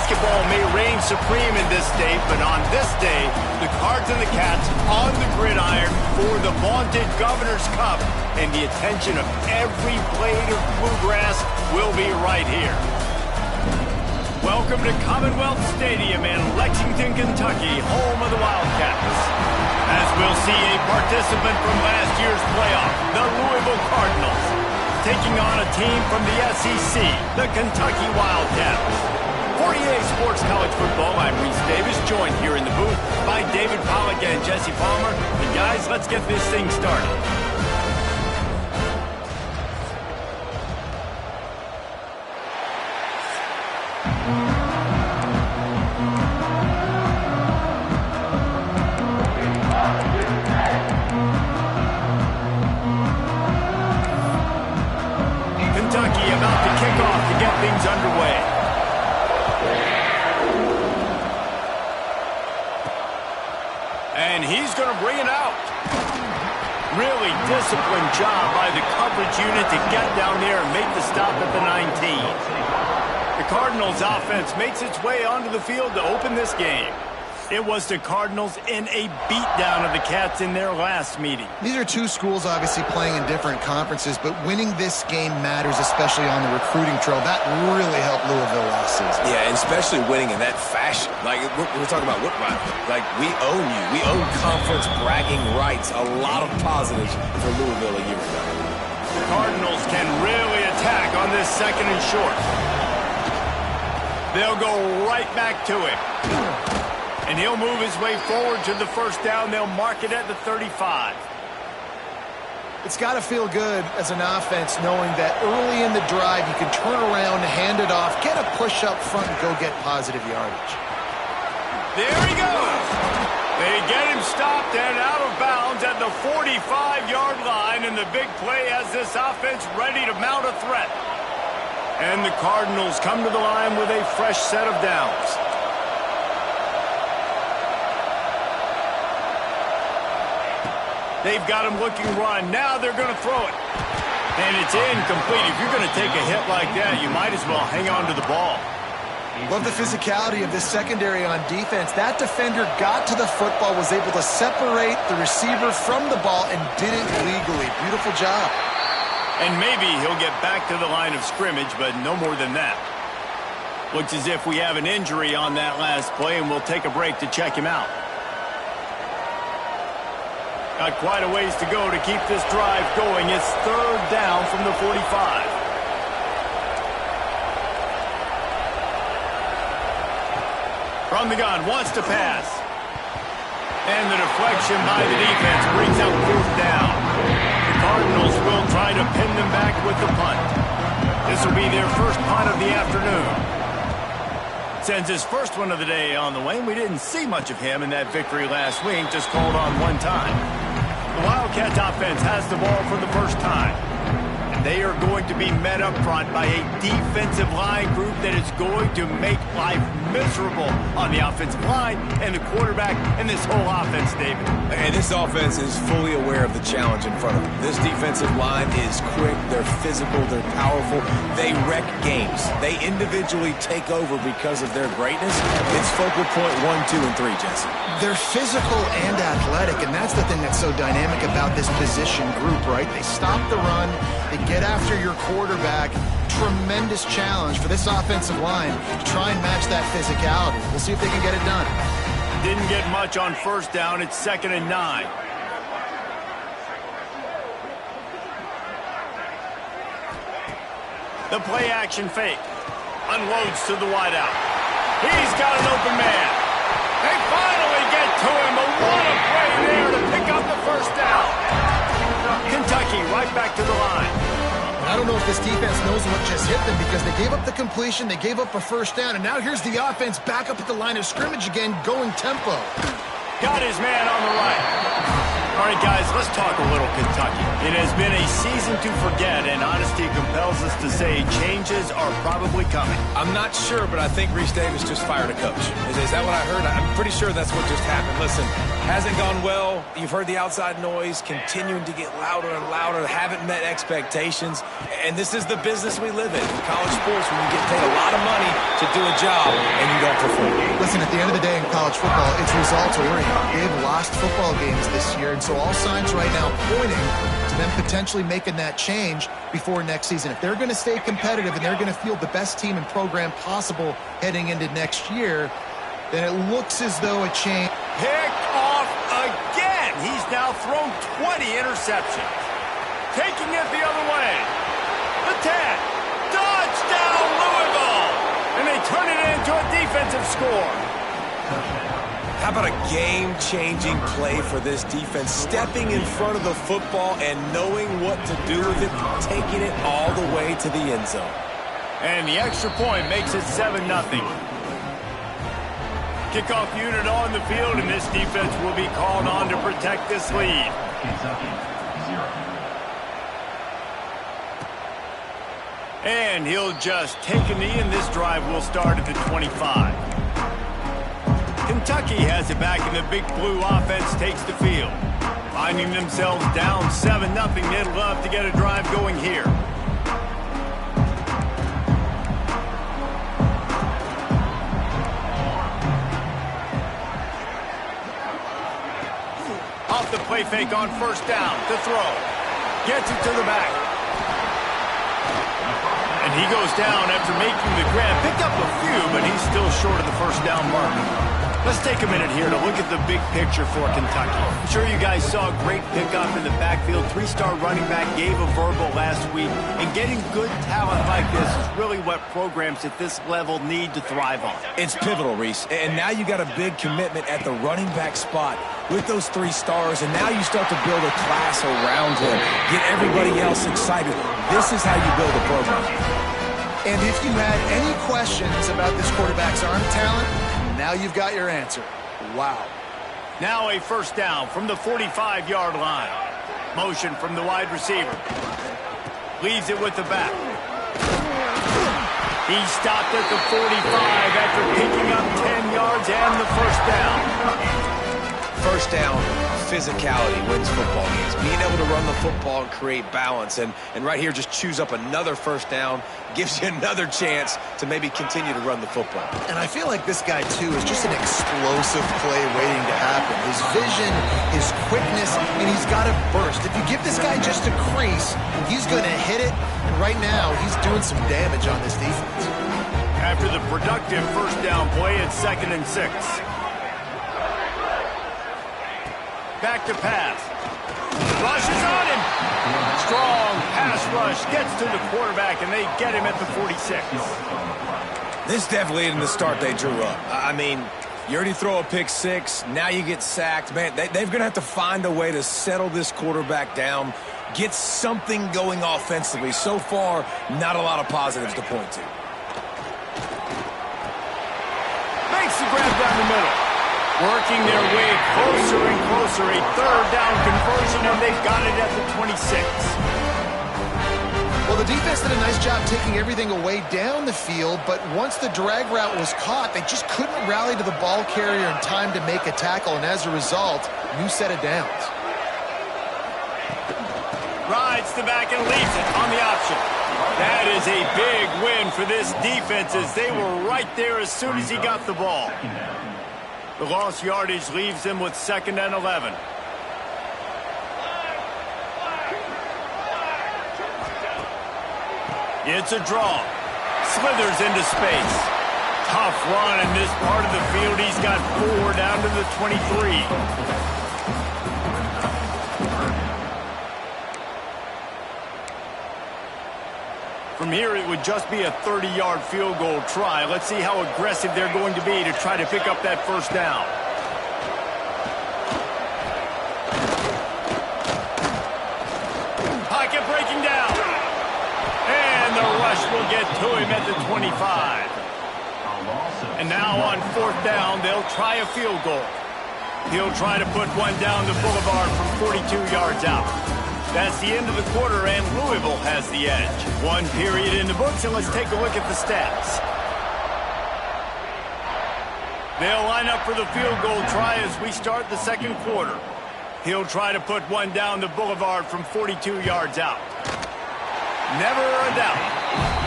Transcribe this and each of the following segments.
Basketball may reign supreme in this state, but on this day, the Cards and the Cats on the gridiron for the vaunted Governor's Cup, and the attention of every blade of bluegrass will be right here. Welcome to Commonwealth Stadium in Lexington, Kentucky, home of the Wildcats. As we'll see a participant from last year's playoff, the Louisville Cardinals, taking on a team from the SEC, the Kentucky Wildcats. 48 Sports College Football, I'm Reese Davis, joined here in the booth by David Pollack and Jesse Palmer. And guys, let's get this thing started. Kentucky about to kick off to get things underway. And he's going to bring it out. Really disciplined job by the coverage unit to get down there and make the stop at the 19. The Cardinals offense makes its way onto the field to open this game. It was the Cardinals in a beatdown of the Cats in their last meeting. These are two schools obviously playing in different conferences, but winning this game matters, especially on the recruiting trail. That really helped Louisville last season. Yeah, and especially winning in that fashion. Like, we're talking about what, like, we own you. We own conference bragging rights. A lot of positives for Louisville a year ago. The Cardinals can really attack on this second and short. They'll go right back to it. And he'll move his way forward to the first down. They'll mark it at the 35. It's got to feel good as an offense knowing that early in the drive you can turn around, hand it off, get a push up front, and go get positive yardage. There he goes. They get him stopped and out of bounds at the 45-yard line, and the big play has this offense ready to mount a threat. And the Cardinals come to the line with a fresh set of downs. They've got him looking run. Now they're going to throw it. And it's incomplete. If you're going to take a hit like that, you might as well hang on to the ball. Love the physicality of this secondary on defense. That defender got to the football, was able to separate the receiver from the ball, and did it legally. Beautiful job. And maybe he'll get back to the line of scrimmage, but no more than that. Looks as if we have an injury on that last play, and we'll take a break to check him out. Got quite a ways to go to keep this drive going. It's third down from the 45. From the gun, wants to pass. And the deflection by the defense brings out fourth down. The Cardinals will try to pin them back with the punt. This will be their first punt of the afternoon. Sends his first one of the day on the way. We didn't see much of him in that victory last week, just called on one time. The Wildcats offense has the ball for the first time. And they are going to be met up front by a defensive line group that is going to make life miserable on the offensive line and the quarterback and this whole offense, David. And this offense is fully aware of the challenge in front of them. This defensive line is quick, they're physical, they're powerful. They wreck games. They individually take over because of their greatness. It's focal point 1, 2, and 3, Jesse. They're physical and athletic, and that's the thing that's so dynamic about this position group, right? They stop the run, they get after your quarterback. Tremendous challenge for this offensive line to try and match that physicality. We'll see if they can get it done. Didn't get much on first down. It's 2nd and 9. The play action fake. Unloads to the wideout. He's got an open man. They finally get to him. But what a play there to pick up the first down. Kentucky right back to the line. I don't know if this defense knows what just hit them because they gave up the completion, they gave up a first down, and now here's the offense back up at the line of scrimmage again, going tempo. Got his man on the right. All right, guys, let's talk a little Kentucky. It has been a season to forget, and honesty compels us to say changes are probably coming. I'm not sure, but I think Reese Davis just fired a coach. Is that what I heard? I'm pretty sure that's what just happened. Listen, Hasn't gone well. You've heard the outside noise continuing to get louder and louder. Haven't met expectations. And this is the business we live in college sports, when you get paid a lot of money to do a job and you don't perform. Listen, at the end of the day in college football, it's results oriented. They've lost football games this year, and so all signs right now pointing to them potentially making that change before next season. If they're going to stay competitive and they're going to field the best team and program possible heading into next year, then it looks as though a change. Picked off again. He's now thrown 20 interceptions. Taking it the other way. The 10. Touchdown, Louisville. And they turn it into a defensive score. How about a game-changing play for this defense? Stepping in front of the football and knowing what to do with it, taking it all the way to the end zone. And the extra point makes it 7-0. Kickoff unit on the field, and this defense will be called on to protect this lead. Kentucky, 0. And he'll just take a knee, and this drive will start at the 25. Kentucky has it back, and the Big Blue offense takes the field. Finding themselves down 7-0, they'd love to get a drive going here. Off the play fake on first down to throw. Gets it to the back. And he goes down after making the grab. Picked up a few, but he's still short of the first down mark. Let's take a minute here to look at the big picture for Kentucky. I'm sure you guys saw a great pickup in the backfield. 3-star running back gave a verbal last week. And getting good talent like this is really what programs at this level need to thrive on. It's pivotal, Reese. And now you got a big commitment at the running back spot with those 3 stars. And now you start to build a class around him. Get everybody else excited. This is how you build a program. And if you had any questions about this quarterback's arm talent, now you've got your answer. Wow. Now a first down from the 45-yard line. Motion from the wide receiver. Leaves it with the back. He stopped at the 45 after picking up 10 yards and the first down. First down, physicality wins football games. Being able to run the football and create balance. And right here, just choose up another first down. Gives you another chance to maybe continue to run the football. And I feel like this guy, too, is just an explosive play waiting to happen. His vision, his quickness, and he's got a burst. If you give this guy just a crease, he's going to hit it. And right now, he's doing some damage on this defense. After the productive first down play, it's 2nd and 6. Back to pass. Rushes on him. Strong pass rush gets to the quarterback, and they get him at the 46. This definitely isn't the start they drew up. I mean, you already throw a pick 6. Now you get sacked. Man, they're going to have to find a way to settle this quarterback down, get something going offensively. So far, not a lot of positives to point to. Makes the grab down the middle. Working their way closer and closer. A 3rd down conversion, and they've got it at the 26. Well, the defense did a nice job taking everything away down the field, but once the drag route was caught, they just couldn't rally to the ball carrier in time to make a tackle, and as a result, new set of downs. Rides the back and leaves it on the option. That is a big win for this defense, as they were right there as soon as he got the ball. The lost yardage leaves them with 2nd and 11. It's a draw. Slithers into space. Tough run in this part of the field. He's got 4 down to the 23. From here, it would just be a 30-yard field goal try. Let's see how aggressive they're going to be to try to pick up that first down. Pocket breaking down. And the rush will get to him at the 25. And now on 4th down, they'll try a field goal. He'll try to put one down the boulevard from 42 yards out. That's the end of the quarter, and Louisville has the edge. 1 period in the books, and let's take a look at the stats. They'll line up for the field goal try as we start the second quarter. He'll try to put one down the boulevard from 42 yards out. Never a doubt.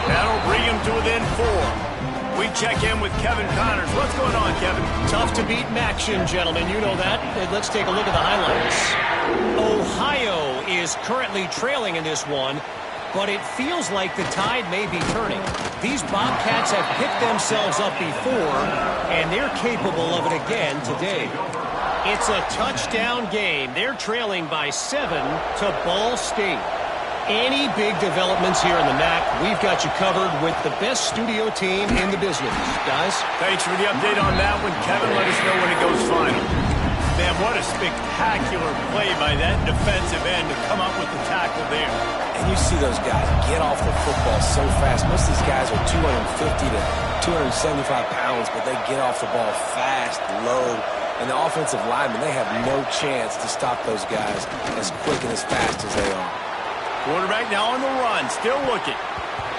That'll bring him to within 4. We check in with Kevin Connors. What's going on, Kevin? Tough to beat action, gentlemen. You know that. Let's take a look at the highlights. Ohio is currently trailing in this one, but it feels like the tide may be turning. These Bobcats have picked themselves up before, and they're capable of it again today. It's a touchdown game. They're trailing by 7 to Ball State. Any big developments here in the MAC, we've got you covered with the best studio team in the business. Guys? Thanks for the update on that one, Kevin. Let us know when it goes final. Man, what a spectacular play by that defensive end to come up with the tackle there. And you see those guys get off the football so fast. Most of these guys are 250 to 275 pounds, but they get off the ball fast, low. And the offensive linemen, they have no chance to stop those guys as quick and as fast as they are. Quarterback now on the run, still looking.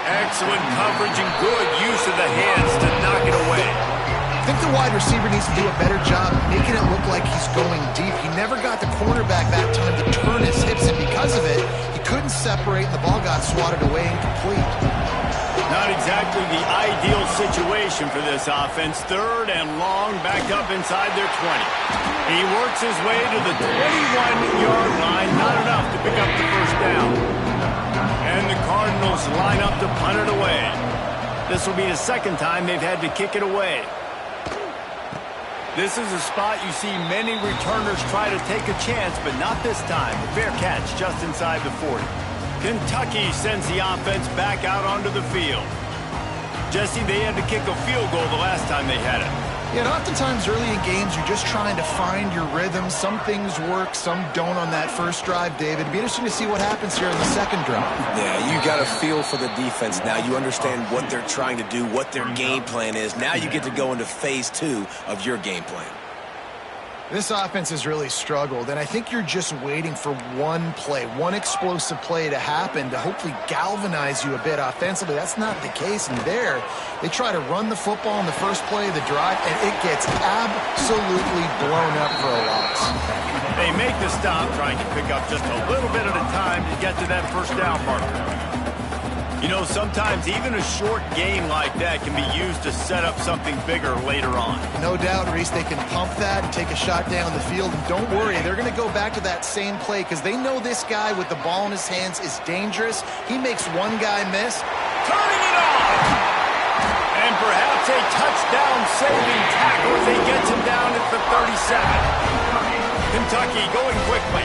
Excellent coverage and good use of the hands to knock it away. I think the wide receiver needs to do a better job making it look like he's going deep. He never got the cornerback that time to turn his hips, and because of it, he couldn't separate, and the ball got swatted away incomplete. Not exactly the ideal situation for this offense. 3rd and long, back up inside their 20. He works his way to the 21-yard line. Not enough to pick up the first down. And the Cardinals line up to punt it away. This will be the second time they've had to kick it away. This is a spot you see many returners try to take a chance, but not this time. A fair catch just inside the 40. Kentucky sends the offense back out onto the field. Jesse, they had to kick a field goal the last time they had it. Yeah, and oftentimes early in games, you're just trying to find your rhythm. Some things work, some don't on that first drive, David. It'd be interesting to see what happens here in the second drive. Yeah, you got a feel for the defense now. You understand what they're trying to do, what their game plan is. Now you get to go into phase 2 of your game plan. This offense has really struggled, and I think you're just waiting for one play, one explosive play to happen to hopefully galvanize you a bit offensively. That's not the case, and there, they try to run the football in the first play of the drive, and it gets absolutely blown up for a loss. They make the stop, trying to pick up just a little bit at a time to get to that first down marker. You know, sometimes even a short game like that can be used to set up something bigger later on. No doubt, Reese, they can pump that and take a shot down the field. And don't worry, they're going to go back to that same play because they know this guy with the ball in his hands is dangerous. He makes one guy miss. Turning it on! And perhaps a touchdown-saving tackle as he gets him down at the 37. Kentucky going quickly.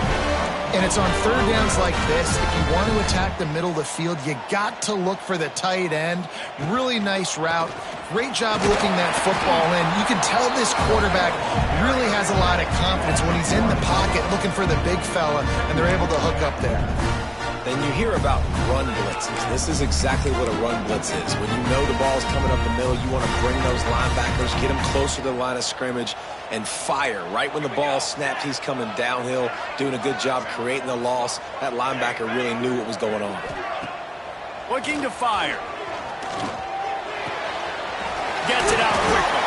And it's on third downs like this. If you want to attack the middle of the field, you got to look for the tight end. Really nice route. Great job looking that football in. You can tell this quarterback really has a lot of confidence when he's in the pocket looking for the big fella, and they're able to hook up there. Then you hear about run blitzes. This is exactly what a run blitz is. When you know the ball's coming up the middle, you want to bring those linebackers, get them closer to the line of scrimmage, and fire. Right when the ball snapped, he's coming downhill, doing a good job creating the loss. That linebacker really knew what was going on. Looking to fire. Gets it out quickly.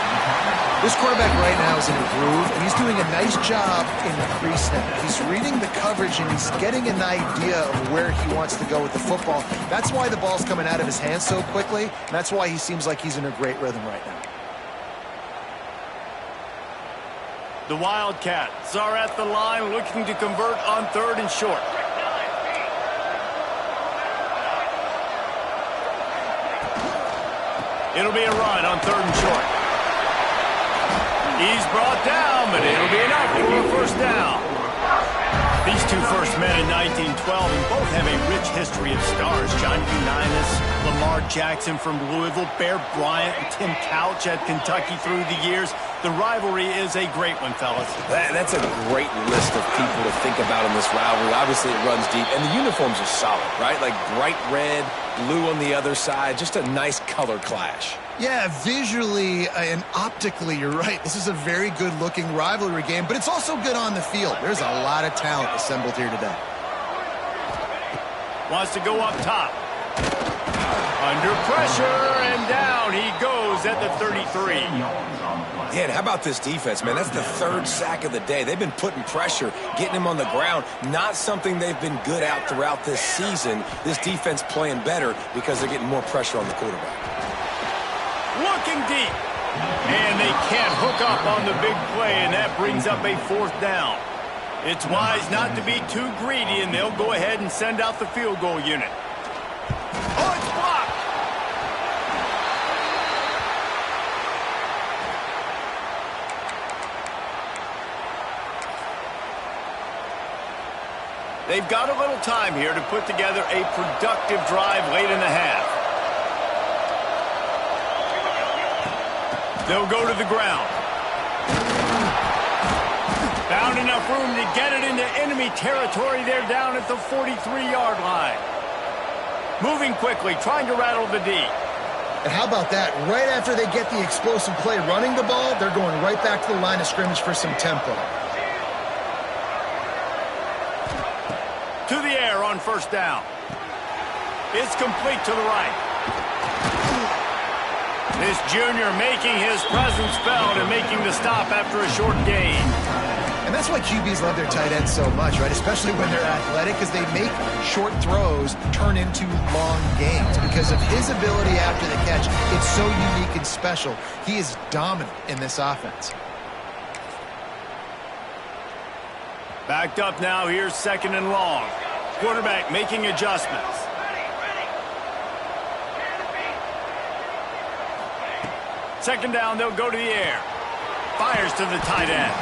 This quarterback right now is in a groove, and he's doing a nice job in the pre-snap. He's reading the coverage, and he's getting an idea of where he wants to go with the football. That's why the ball's coming out of his hands so quickly, and that's why he seems like he's in a great rhythm right now. The Wildcats are at the line looking to convert on 3rd and short. It'll be a run on 3rd and short. He's brought down, but it'll be enough for a first down. These two first men in 1912 and both have a rich history of stars. John Unitas, Lamar Jackson from Louisville, Bear Bryant, and Tim Couch at Kentucky through the years. The rivalry is a great one, fellas. That's a great list of people to think about in this rivalry. Obviously, it runs deep, and the uniforms are solid, right? Like bright red, blue on the other side, just a nice color clash. Yeah, visually and optically, you're right. This is a very good-looking rivalry game, but it's also good on the field. There's a lot of talent assembled here today. Wants to go up top. Under pressure, and down he goes at the 33. Yeah, and how about this defense, man? That's the third sack of the day. They've been putting pressure, getting him on the ground. Not something they've been good at throughout this season. This defense playing better because they're getting more pressure on the quarterback. Looking deep. And they can't hook up on the big play, and that brings up a 4th down. It's wise not to be too greedy, and they'll go ahead and send out the field goal unit. Oh, it's blocked. They've got a little time here to put together a productive drive late in the half. They'll go to the ground. Found enough room to get it into enemy territory. They're down at the 43-yard line. Moving quickly, trying to rattle the D. And how about that? Right after they get the explosive play running the ball, they're going right back to the line of scrimmage for some tempo. To the air on 1st down. It's complete to the right. This junior making his presence felt and making the stop after a short gain. And that's why QBs love their tight ends so much, right? Especially when they're athletic, because they make short throws turn into long gains. Because of his ability after the catch, it's so unique and special. He is dominant in this offense. Backed up now, here's 2nd and long. Quarterback making adjustments. Second down, they'll go to the air. Fires to the tight end.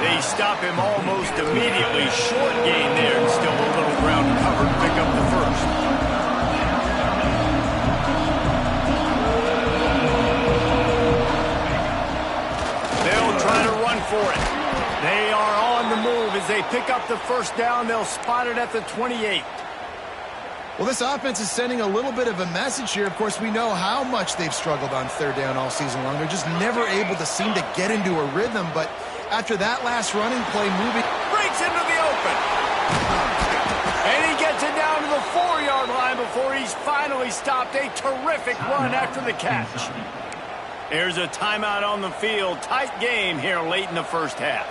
They stop him almost immediately. Short gain there, and still a little ground covered. Pick up the 1st. They'll try to run for it. They are on the move as they pick up the 1st down. They'll spot it at the 28. Well, this offense is sending a little bit of a message here. Of course, we know how much they've struggled on 3rd down all season long. They're just never able to seem to get into a rhythm. But after that last running play, moving breaks into the open. And he gets it down to the 4-yard line before he's finally stopped. A terrific run after the catch. There's a timeout on the field. Tight game here late in the 1st half.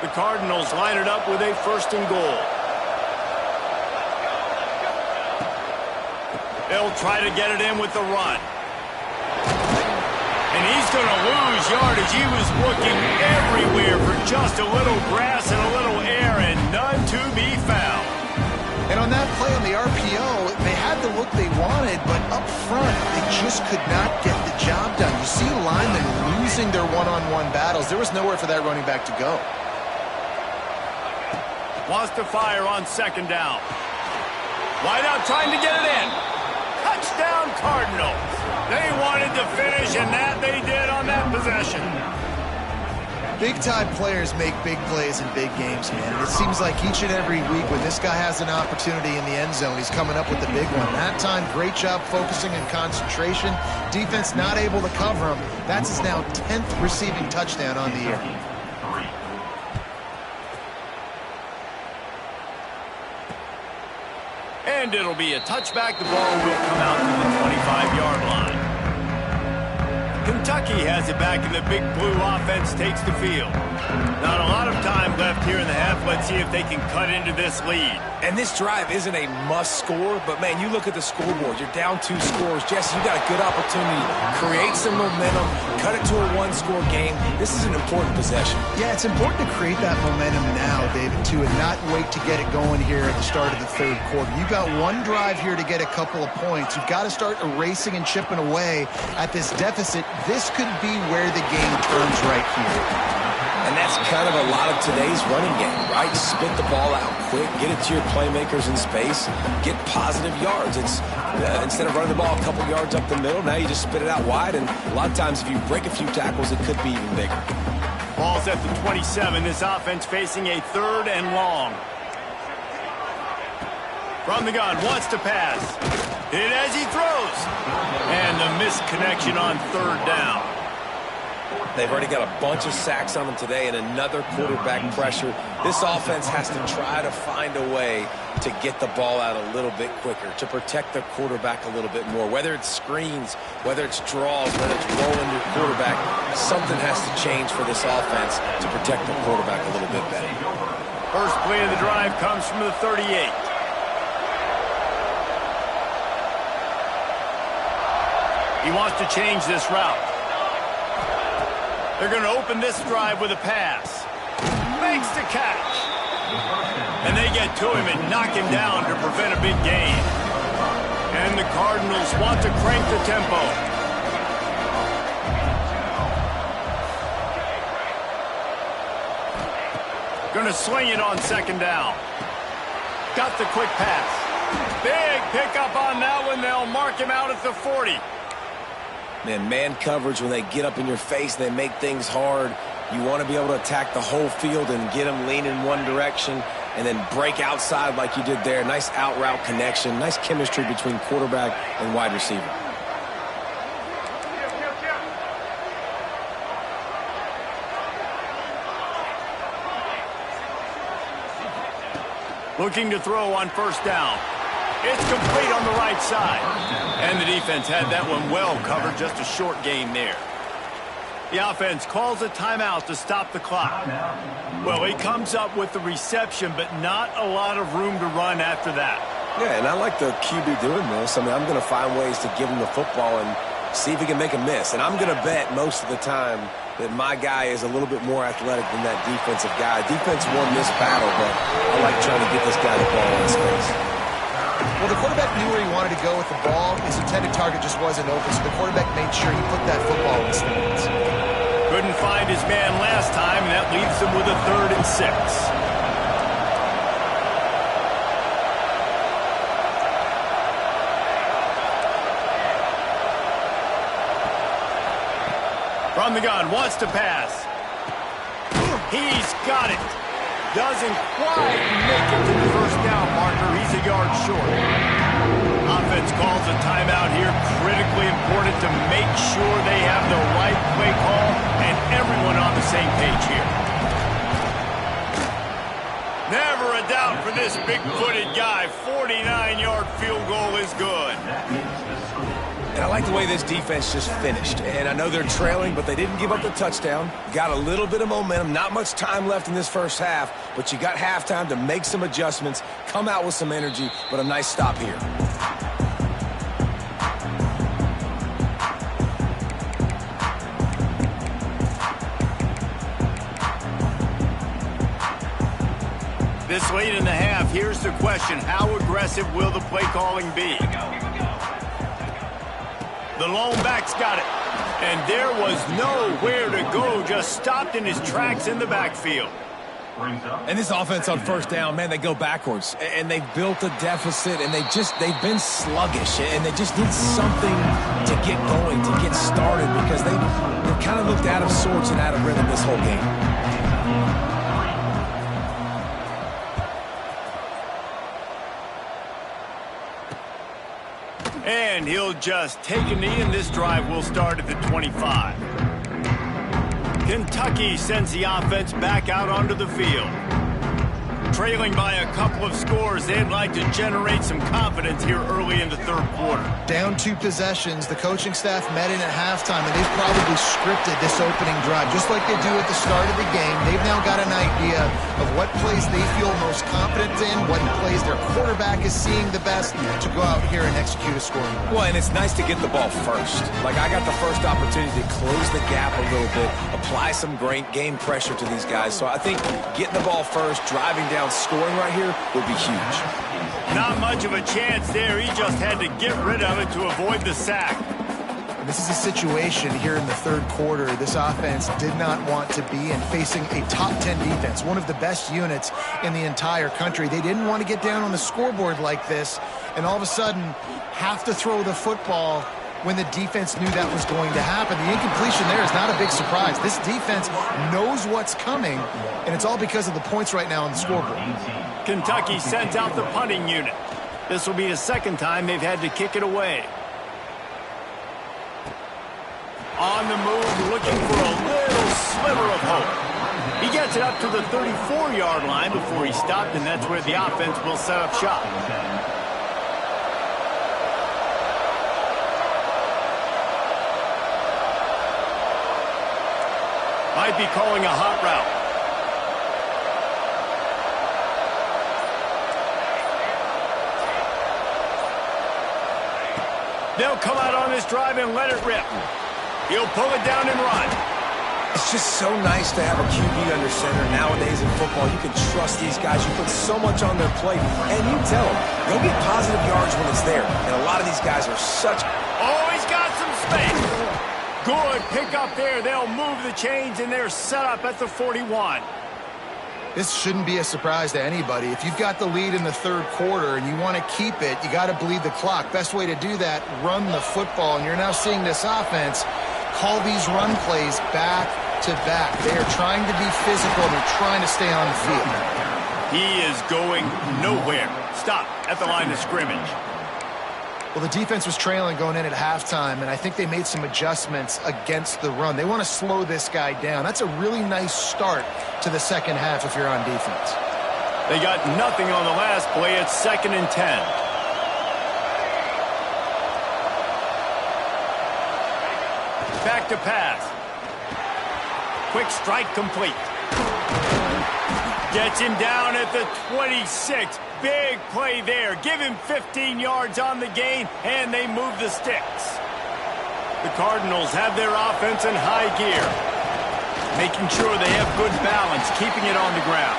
The Cardinals line it up with a 1st and goal. They'll try to get it in with the run. And he's going to lose yardage. He was looking everywhere for just a little grass and a little air, and none to be found. And on that play on the RPO, they had the look they wanted, but up front, they just could not get the job done. You see linemen losing their one-on-one battles. There was nowhere for that running back to go. Wants to fire on 2nd down. Wide out trying to get it in. Touchdown Cardinals. They wanted to finish, and that they did on that possession. Big-time players make big plays in big games, man. And it seems like each and every week when this guy has an opportunity in the end zone, he's coming up with the big one. That time, great job focusing and concentration. Defense not able to cover him. That's his now 10th receiving touchdown on the year. And it'll be a touchback. The ball will come out to the 25-yard line. Kentucky has it back, and the Big Blue offense takes the field. Not a lot of time left here in the half. Let's see if they can cut into this lead. And this drive isn't a must score, but, man, you look at the scoreboard. You're down 2 scores. Jesse, you got a good opportunity to create some momentum, cut it to a 1-score game. This is an important possession. Yeah, it's important to create that momentum now, David, too, and not wait to get it going here at the start of the 3rd quarter. You've got one drive here to get a couple of points. You've got to start erasing and chipping away at this deficit. This could be where the game turns right here. And that's kind of a lot of today's running game, right? Spit the ball out quick, get it to your playmakers in space, get positive yards. It's instead of running the ball a couple yards up the middle, now you just spit it out wide, and a lot of times if you break a few tackles, it could be even bigger. Ball's at the 27. This offense facing a 3rd and long. From the gun, wants to pass. Hit as he throws. And the missed connection on 3rd down. They've already got a bunch of sacks on them today and another quarterback pressure. This offense has to try to find a way to get the ball out a little bit quicker, to protect their quarterback a little bit more. Whether it's screens, whether it's draws, whether it's rolling your quarterback, something has to change for this offense to protect the quarterback a little bit better. First play of the drive comes from the 38. He wants to change this route. They're going to open this drive with a pass. Makes the catch. And they get to him and knock him down to prevent a big gain. And the Cardinals want to crank the tempo. Going to sling it on second down. Got the quick pass. Big pickup on that one. They'll mark him out at the 40. Man coverage, when they get up in your face, they make things hard. You want to be able to attack the whole field and get them leaning one direction and then break outside like you did there. Nice out route connection, nice chemistry between quarterback and wide receiver. Looking to throw on first down. It's complete on the right side. And the defense had that one well covered, just a short gain there. The offense calls a timeout to stop the clock. Well, he comes up with the reception, but not a lot of room to run after that. Yeah, and I like the QB doing this. I mean, I'm going to find ways to give him the football and see if he can make a miss. And I'm going to bet most of the time that my guy is a little bit more athletic than that defensive guy. Defense won this battle, but I like trying to get this guy the ball in his face. Well, the quarterback knew where he wanted to go with the ball. His intended target just wasn't open, so the quarterback made sure he put that football in the stands. Couldn't find his man last time, and that leaves him with a 3rd and 6. From the gun, wants to pass. He's got it. Doesn't quite make it to the first down marker. He's a yard short. Offense calls a timeout here. Critically important to make sure they have the right play call and everyone on the same page here. Never a doubt for this big-footed guy. 49-yard field goal is good. And I like the way this defense just finished. And I know they're trailing, but they didn't give up the touchdown. Got a little bit of momentum. Not much time left in this first half, but you got halftime to make some adjustments, come out with some energy, but a nice stop here. This late in the half, here's the question. How aggressive will the play calling be? The lone back's got it. And there was nowhere to go, just stopped in his tracks in the backfield. And this offense on first down, man, they go backwards. And they've built a deficit, and they've been sluggish. And they just need something to get going, to get started, because they kind of looked out of sorts and out of rhythm this whole game. And he'll just take a knee, and this drive will start at the 25. Kentucky sends the offense back out onto the field. Trailing by a couple of scores, they'd like to generate some confidence here early in the third quarter. Down 2 possessions, the coaching staff met in at halftime, and they've probably scripted this opening drive, just like they do at the start of the game. They've now got an idea of what plays they feel most confident in, what plays their quarterback is seeing the best to go out here and execute a scoring drive. Well, and it's nice to get the ball first. Like, I got the first opportunity to close the gap a little bit, apply some great game pressure to these guys. So I think getting the ball first, driving down, scoring right here would be huge. Not much of a chance there. He just had to get rid of it to avoid the sack. This is a situation here in the third quarter this offense did not want to be in, facing a top 10 defense, one of the best units in the entire country. They didn't want to get down on the scoreboard like this and all of a sudden have to throw the football when the defense knew that was going to happen. The incompletion there is not a big surprise. This defense knows what's coming, and it's all because of the points right now on the scoreboard. Kentucky sent out the punting unit. This will be the second time they've had to kick it away. On the move, looking for a little sliver of hope. He gets it up to the 34-yard line before he stopped, and that's where the offense will set up shop. Might be calling a hot route. They'll come out on this drive and let it rip. He'll pull it down and run. It's just so nice to have a QB under center nowadays in football. You can trust these guys. You put so much on their plate. And you tell them, go get positive yards when it's there. And a lot of these guys are such... Oh, he's got some space. Good pick up there. They'll move the chains, and they're set up at the 41. This shouldn't be a surprise to anybody. If you've got the lead in the third quarter and you want to keep it, you got to bleed the clock. Best way to do that, run the football. And you're now seeing this offense call these run plays back to back. They are trying to be physical. They're trying to stay on the field. He is going nowhere. Stop at the line of scrimmage. Well, the defense was trailing going in at halftime, and I think they made some adjustments against the run. They want to slow this guy down. That's a really nice start to the second half if you're on defense. They got nothing on the last play. It's 2nd and 10. Back to pass. Quick strike complete. Gets him down at the 26. Big play there. Give him 15 yards on the gain, and they move the sticks. The Cardinals have their offense in high gear, making sure they have good balance, keeping it on the ground.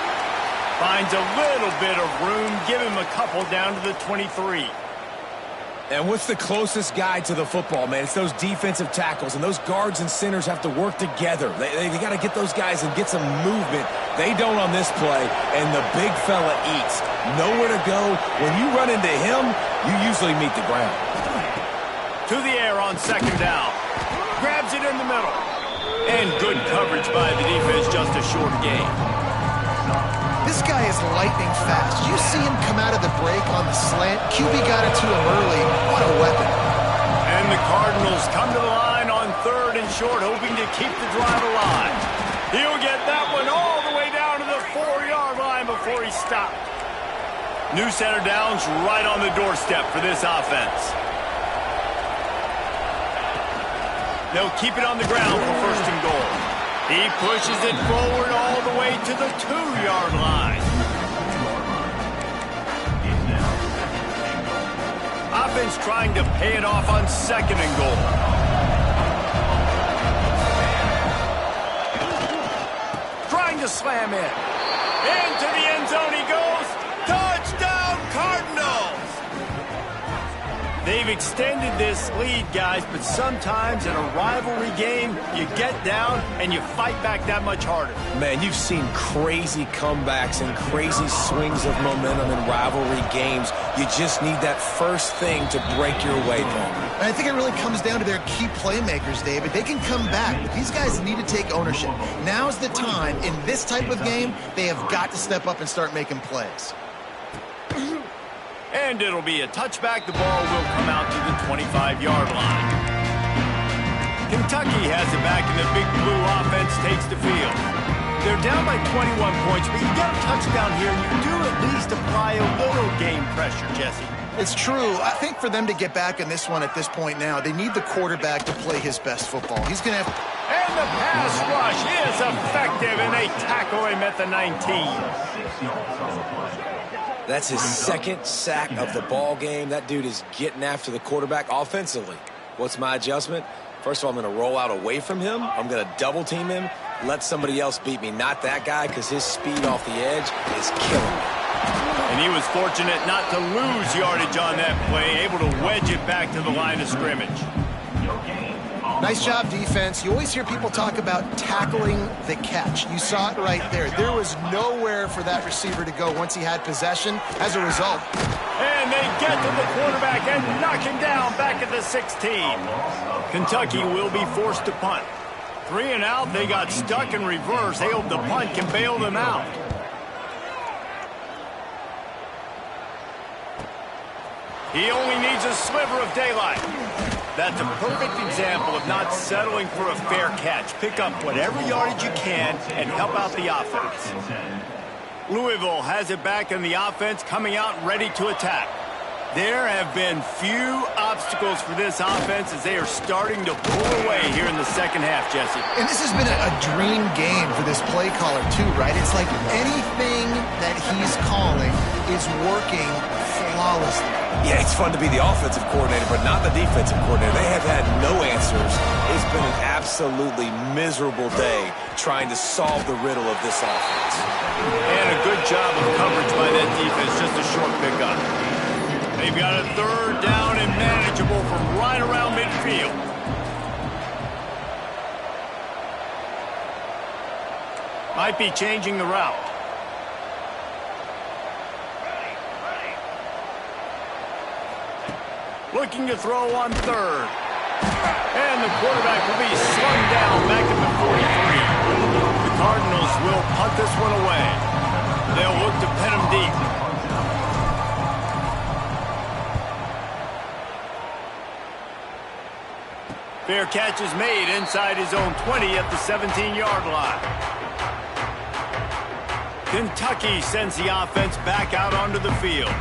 Finds a little bit of room. Give him a couple down to the 23. And what's the closest guy to the football, man? It's those defensive tackles, and those guards and centers have to work together. They got to get those guys and get some movement. They don't on this play, and the big fella eats. Nowhere to go. When you run into him, you usually meet the ground. To the air on 2nd down. Grabs it in the middle. And good coverage by the defense, just a short gain. This guy is lightning fast. You see him come out of the break on the slant. QB got it to him early. What a weapon. And the Cardinals come to the line on 3rd and short, hoping to keep the drive alive. He'll get that one all the way down to the 4-yard line before he stopped. New center downs right on the doorstep for this offense. They'll keep it on the ground for 1st and goal. He pushes it forward all the way to the 2-yard line. Offense trying to pay it off on 2nd and goal. Trying to slam in. Into the end zone he goes. Touchdown, Cardinals! They've extended this lead, guys, but sometimes in a rivalry game, you get down and you fight back that much harder. Man, you've seen crazy comebacks and crazy swings of momentum in rivalry games. You just need that first thing to break your way through. And I think it really comes down to their key playmakers, David. They can come back, but these guys need to take ownership. Now's the time. In this type of game, they have got to step up and start making plays. And it'll be a touchback. The ball will come out to the 25-yard line. Kentucky has it back, and the Big Blue offense takes the field. They're down by 21 points, but you get a touchdown here, and you do at least apply a little game pressure, Jesse. It's true. I think for them to get back in this one at this point now, they need the quarterback to play his best football. He's going to have... And the pass rush is effective, and they tackle him at the 19. That's his 2nd sack of the ball game. That dude is getting after the quarterback offensively. What's my adjustment? First of all, I'm going to roll out away from him. I'm going to double team him. Let somebody else beat me, not that guy, because his speed off the edge is killing me. And he was fortunate not to lose yardage on that play, able to wedge it back to the line of scrimmage. Nice job, defense. You always hear people talk about tackling the catch. You saw it right there. There was nowhere for that receiver to go once he had possession as a result. And they get to the quarterback and knock him down back at the 16. Kentucky will be forced to punt. 3 and out, they got stuck in reverse. They hope the punt can bail them out. He only needs a sliver of daylight. That's a perfect example of not settling for a fair catch. Pick up whatever yardage you can and help out the offense. Louisville has it back in the offense, coming out ready to attack. There have been few obstacles for this offense as they are starting to pull away here in the second half, Jesse. And this has been a dream game for this play caller too, right? It's like anything that he's calling is working flawlessly. Yeah, it's fun to be the offensive coordinator, but not the defensive coordinator. They have had no answers. It's been an absolutely miserable day trying to solve the riddle of this offense. And a good job of coverage by that defense, just a short pickup. They've got a third down and manageable from right around midfield. Might be changing the route. Looking to throw on third. And the quarterback will be slung down back at the 43. The Cardinals will punt this one away. They'll look to pin him deep. Fair catch is made inside his own 20 at the 17-yard line. Kentucky sends the offense back out onto the field.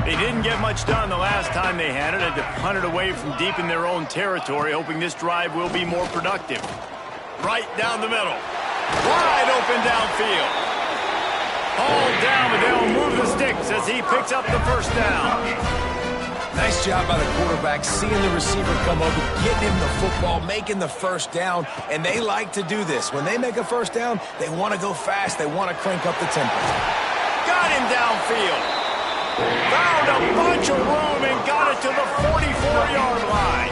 They didn't get much done the last time they had it. Had to punt it away from deep in their own territory, hoping this drive will be more productive. Right down the middle. Wide open downfield. Hauled down, but they'll move the sticks as he picks up the first down. Nice job by the quarterback, seeing the receiver come over, getting him the football, making the first down, and they like to do this. When they make a first down, they want to go fast. They want to crank up the tempo. Got him downfield. Found a bunch of room and got it to the 44-yard line.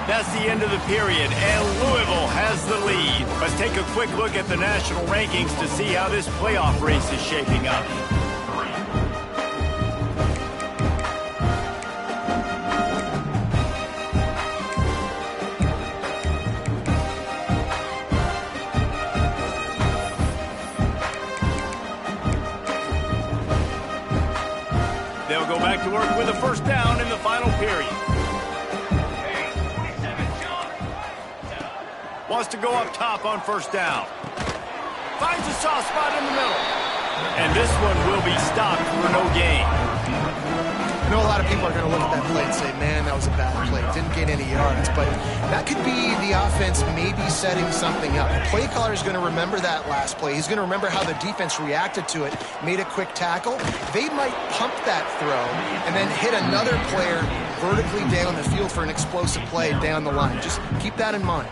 That's the end of the period, and Louisville has the lead. Let's take a quick look at the national rankings to see how this playoff race is shaping up. They'll go back to work with a first down in the final period. Wants to go up top on first down. Finds a soft spot in the middle. And this one will be stopped for no gain. I know a lot of people are going to look at that play and say, man, that was a bad play. Didn't get any yards. But that could be the offense maybe setting something up. The play caller is going to remember that last play. He's going to remember how the defense reacted to it, made a quick tackle. They might pump that throw and then hit another player vertically down the field for an explosive play down the line. Just keep that in mind.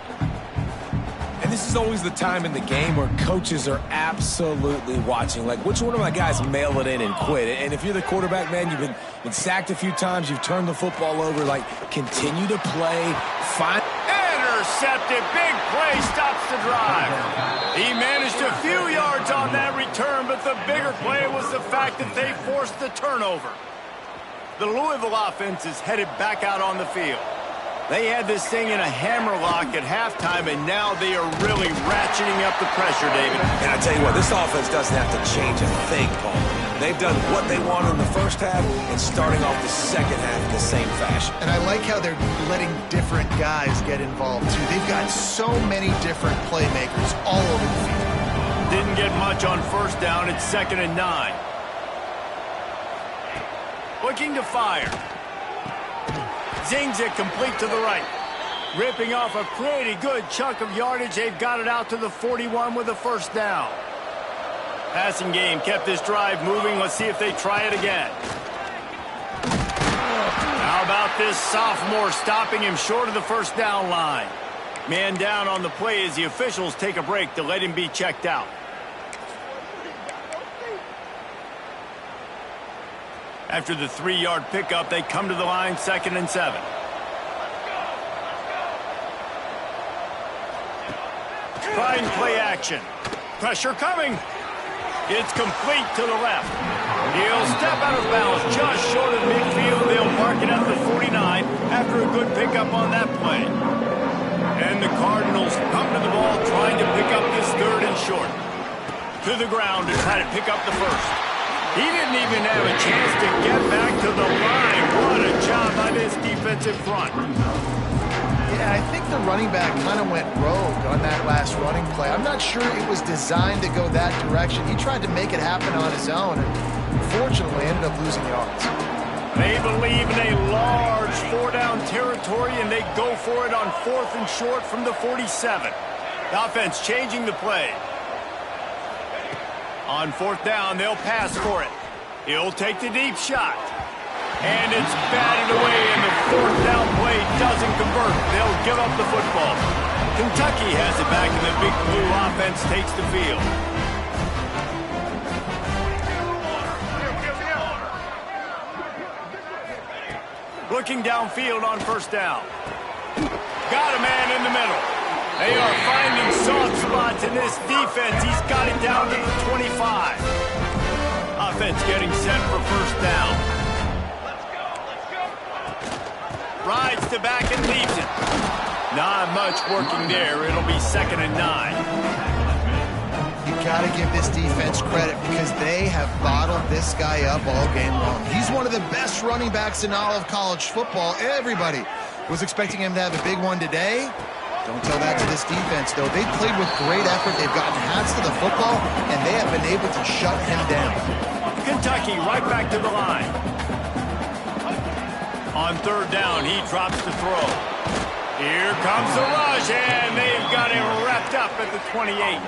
And this is always the time in the game where coaches are absolutely watching. Like, which one of my guys mail it in and quit? And if you're the quarterback, man, you've been sacked a few times, you've turned the football over, like, continue to play. Intercepted. Big play stops the drive. He managed a few yards on that return, but the bigger play was the fact that they forced the turnover. The Louisville offense is headed back out on the field. They had this thing in a hammerlock at halftime, and now they are really ratcheting up the pressure, David. And I tell you what, this offense doesn't have to change a thing, Paul. They've done what they wanted in the first half and starting off the second half in the same fashion. And I like how they're letting different guys get involved, too. They've got so many different playmakers all over the field. Didn't get much on first down. It's 2nd and 9. Looking to fire. Zings it complete to the right. Ripping off a pretty good chunk of yardage. They've got it out to the 41 with a first down. Passing game kept this drive moving. Let's see if they try it again. How about this sophomore stopping him short of the first down line? Man down on the play as the officials take a break to let him be checked out. After the 3-yard pickup, they come to the line, 2nd and 7. Fine play action. Pressure coming. It's complete to the left. He'll step out of bounds just short of midfield. They'll mark it at the 49 after a good pickup on that play. And the Cardinals come to the ball trying to pick up this third and short. To the ground to try to pick up the first. He didn't even have a chance to get back to the line. What a job by this defensive front. Yeah, I think the running back kind of went rogue on that last running play. I'm not sure it was designed to go that direction. He tried to make it happen on his own, and unfortunately ended up losing yards. They believe in a large four-down territory, and they go for it on 4th and short from the 47. The offense changing the play. On 4th down, they'll pass for it. He'll take the deep shot. And it's batted away, and the 4th down play doesn't convert. They'll give up the football. Kentucky has it back, and the Big Blue offense takes the field. Looking downfield on 1st down. Got a man in the middle. They are finding soft spots in this defense. He's got it down to the 25. Offense getting set for 1st down. Rides to back and leaves it. Not much working there. It'll be 2nd and 9. You got to give this defense credit because they have bottled this guy up all game long. He's one of the best running backs in all of college football. Everybody was expecting him to have a big one today. Don't tell that to this defense, though. They've played with great effort. They've gotten hats to the football, and they have been able to shut him down. Kentucky right back to the line. On 3rd down, he drops the throw. Here comes the rush, and they've got him wrapped up at the 28.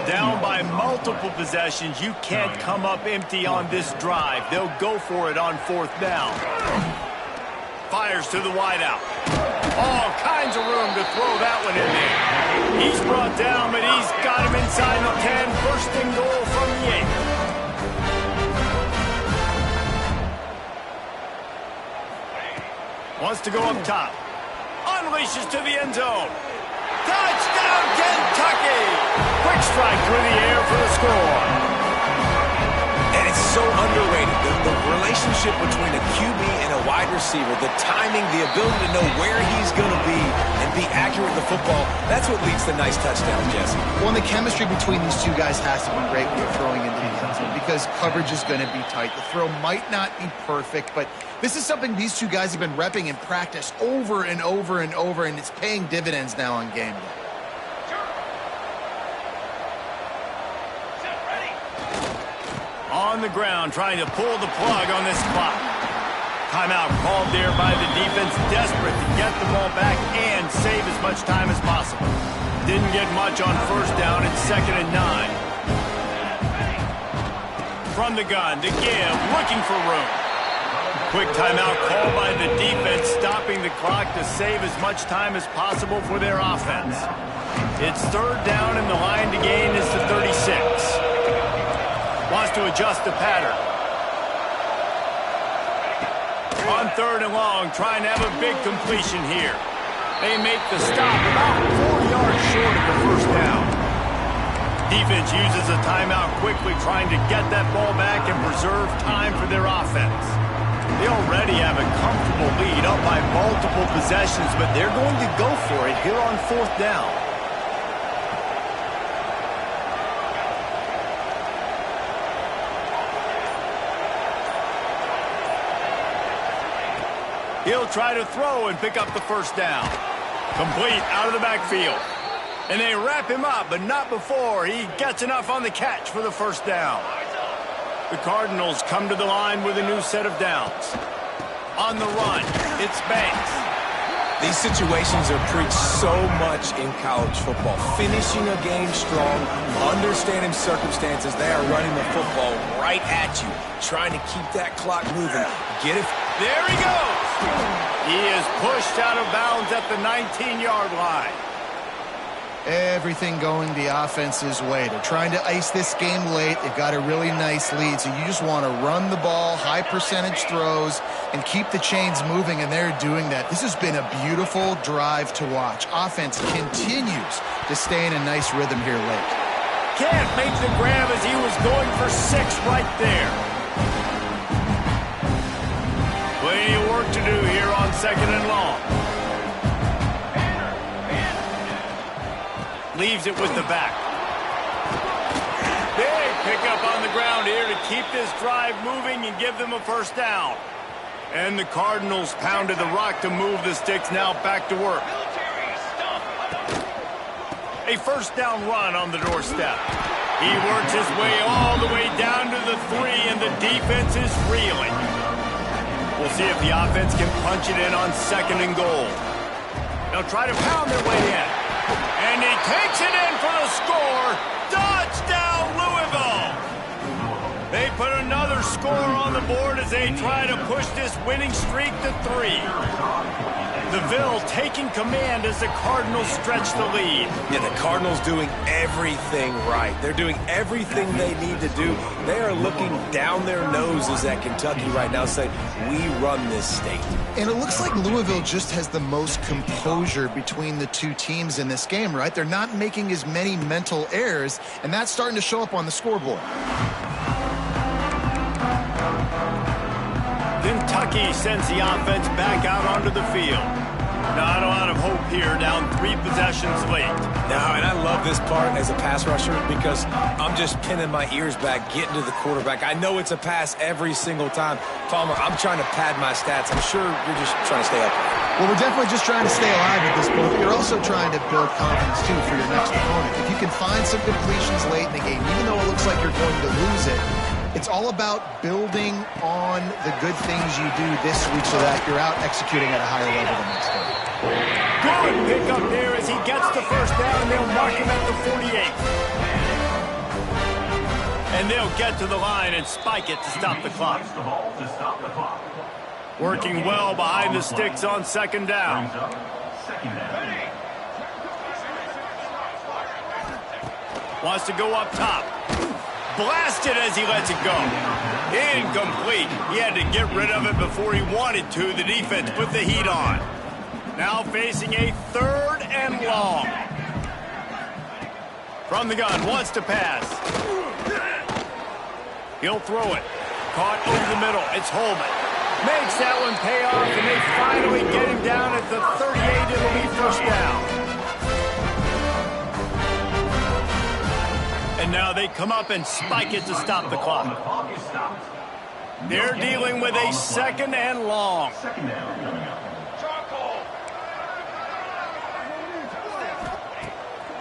Down by multiple possessions. You can't come up empty on this drive. They'll go for it on 4th down. Fires to the wideout. All kinds of room to throw that one in there. He's brought down, but he's got him inside the 10. 1st and goal from the 8. Wants to go up top. Unleashes to the end zone. Touchdown, Kentucky! Quick strike through the air for the score. And it's so underrated. The relationship between a QB and a wide receiver, the timing, the ability to know where he's going to be and be accurate with the football, that's what leads to nice touchdowns, Jesse. Well, and the chemistry between these two guys has to be great when you're throwing into the end zone because coverage is going to be tight. The throw might not be perfect, but this is something these two guys have been repping in practice over and over and over, and it's paying dividends now on game day. On the ground, trying to pull the plug on this clock. Timeout called there by the defense, desperate to get the ball back and save as much time as possible. Didn't get much on 1st down. It's 2nd and 9. From the gun, to give, looking for room. Quick timeout called by the defense, stopping the clock to save as much time as possible for their offense. It's 3rd down, and the line to gain is the 36. Wants to adjust the pattern. On 3rd and long, trying to have a big completion here. They make the stop about 4 yards short of the 1st down. Defense uses a timeout quickly, trying to get that ball back and preserve time for their offense. They already have a comfortable lead up by multiple possessions, but they're going to go for it here on 4th down. He'll try to throw and pick up the 1st down. Complete out of the backfield. And they wrap him up, but not before he gets enough on the catch for the 1st down. The Cardinals come to the line with a new set of downs. On the run, it's Banks. These situations are preached so much in college football. Finishing a game strong, understanding circumstances. They are running the football right at you, trying to keep that clock moving. Get it. There he goes. He is pushed out of bounds at the 19-yard line. Everything going the offense's way. They're trying to ice this game late. They've got a really nice lead, so you just want to run the ball, high percentage throws, and keep the chains moving, and they're doing that. This has been a beautiful drive to watch. Offense continues to stay in a nice rhythm here late. Can't make the grab as he was going for 6 right there. Plenty of work to do here on 2nd and long. Leaves it with the back. Big pickup on the ground here to keep this drive moving and give them a first down. And the Cardinals pounded the rock to move the sticks, now back to work. A first down run on the doorstep. He works his way all the way down to the 3, and the defense is reeling. We'll see if the offense can punch it in on 2nd and goal. They'll try to pound their way in. And he takes it in for the score. Touchdown, Louisville! They put another score on the board as they try to push this winning streak to 3. The Ville taking command as the Cardinals stretch the lead. Yeah, the Cardinals doing everything right. They're doing everything they need to do. They are looking down their noses at Kentucky right now saying, we run this state. And it looks like Louisville just has the most composure between the two teams in this game, right? They're not making as many mental errors, and that's starting to show up on the scoreboard. Kentucky sends the offense back out onto the field. Not a lot of hope here, down 3 possessions late. No, and I love this part as a pass rusher because I'm just pinning my ears back, getting to the quarterback. I know it's a pass every single time. Palmer, I'm trying to pad my stats. I'm sure you're just trying to stay up. Well, we're definitely just trying to stay alive at this point, but you're also trying to build confidence, too, for your next opponent. If you can find some completions late in the game, even though it looks like you're going to lose it, it's all about building on the good things you do this week so that you're out executing at a higher level the next day. Good pickup there as he gets the first down. They'll mark him at the 48. And they'll get to the line and spike it to stop the clock. Working well behind the sticks on 2nd down. Wants to go up top. Blasted as he lets it go. Incomplete. He had to get rid of it before he wanted to. The defense put the heat on. Now facing a 3rd and long. From the gun, wants to pass. He'll throw it. Caught over the middle. It's Holman. Makes that one pay off, and they finally get him down at the 38. It'll be first down. And now they come up and spike it to stop the clock. They're dealing with a 2nd and long.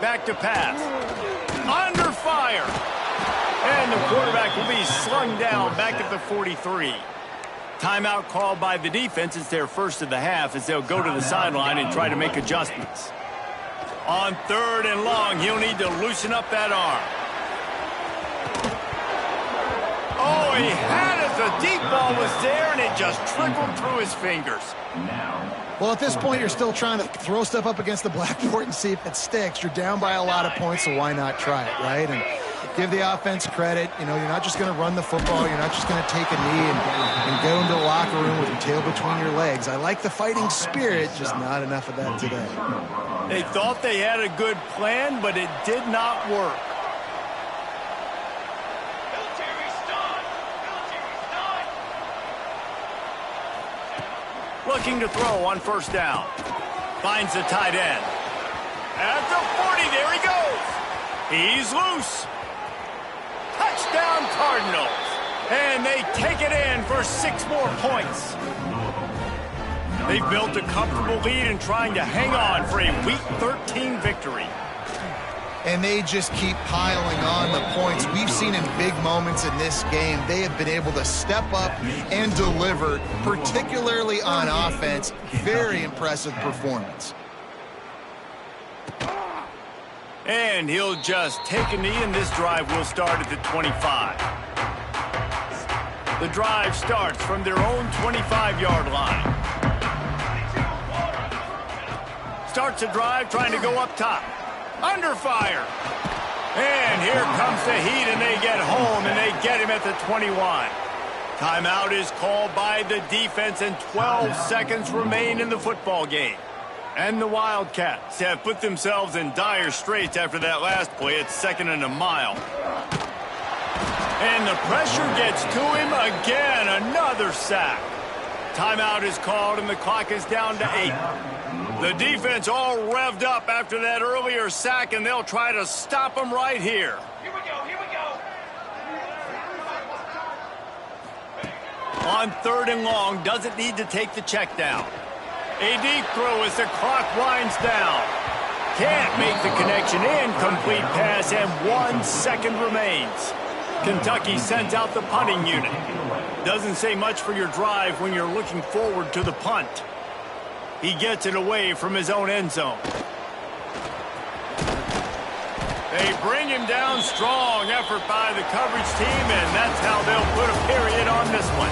Back to pass. Under fire. And the quarterback will be slung down back at the 43. Timeout called by the defense. It's their first of the half as they'll go to the sideline and try to make adjustments. On 3rd and long, he'll need to loosen up that arm. Oh, he had it. The deep ball was there, and it just trickled through his fingers. Well, at this point, you're still trying to throw stuff up against the blackboard and see if it sticks. You're down by a lot of points, so why not try it, right? And give the offense credit. You know, you're not just going to run the football. You're not just going to take a knee and go into the locker room with your tail between your legs. I like the fighting spirit, just not enough of that today. They thought they had a good plan, but it did not work. Looking to throw on first down. Finds the tight end. At the 40, there he goes. He's loose. Touchdown Cardinals. And they take it in for 6 more points. They've built a comfortable lead and trying to hang on for a Week 13 victory. And they just keep piling on the points. We've seen in big moments in this game, they have been able to step up and deliver, particularly on offense. Very impressive performance. And he'll just take a knee, and this drive will start at the 25. The drive starts from their own 25-yard line. Starts a drive trying to go up top. Under fire. And here comes the heat, and they get home, and they get him at the 21. Timeout is called by the defense, and 12 seconds remain in the football game. And the Wildcats have put themselves in dire straits after that last play. It's 2nd and a mile. And the pressure gets to him again. Another sack. Timeout is called, and the clock is down to 8. The defense all revved up after that earlier sack, and they'll try to stop them right here. Here we go, here we go. On 3rd and long, doesn't need to take the check down. A deep throw as the clock winds down. Can't make the connection. Incomplete pass, and 1 second remains. Kentucky sends out the punting unit. Doesn't say much for your drive when you're looking forward to the punt. He gets it away from his own end zone. They bring him down strong. Effort by the coverage team, and that's how they'll put a period on this one.